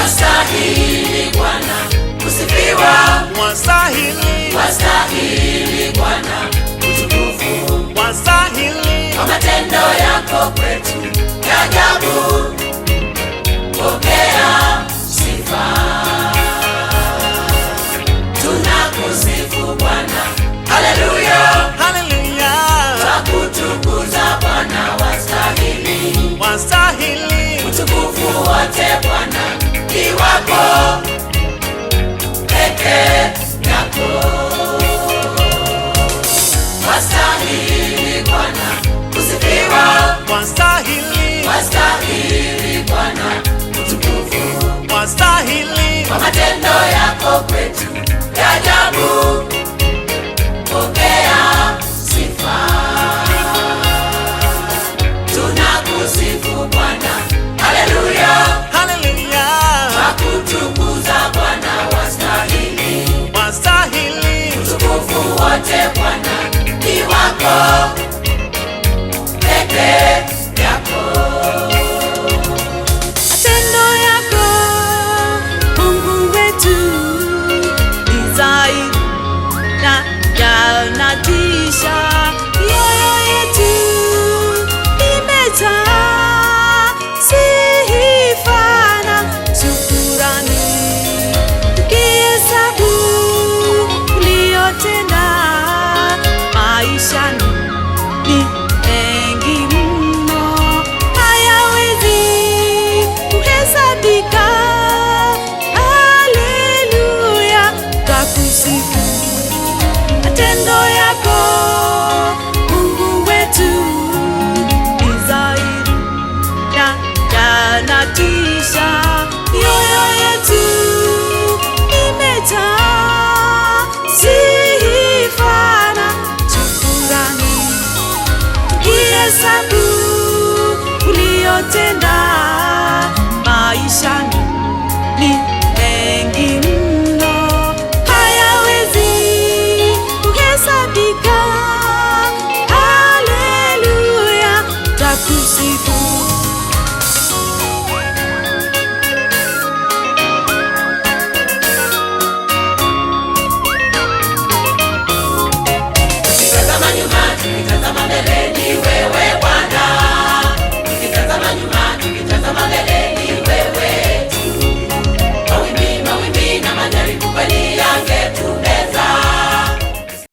Wastahili Bwana kusifiwa, wastahili Bwana utukufu, kwa matendo yako kwetu ya ajabu. Pokea sifa, tunakusifu Bwana, haleluya, twakutukuza Bwana, wastahili utukufu wote Bwana ni wako peke yako. Wastahili Bwana kusifiwa, wastahili Bwana utukufu, kwa matendo yako kwetu ya ajabu. Pokea sifa, tunakusifu Bwana, haleluya, twakutukuza Bwana, wastahili utukufu wote Bwana ni wako peke yako. Matendo yako Mungu wetu ni zaidi na yanatisha, mioyo yetu imejaa sifa na shukrani, tukihesabu uliyotenda maishani ni mengi mno, hayawezi kuhesabika. Haleluya, twakusifu. Matendo yako Mungu wetu ni zaidi na yanatisha, mioyo yetu imejaa sifa na shukrani, tukihesabu uliyotenda maishani ni mengi mno, hayawezi kuhesabika. Haleluya, twakusifu.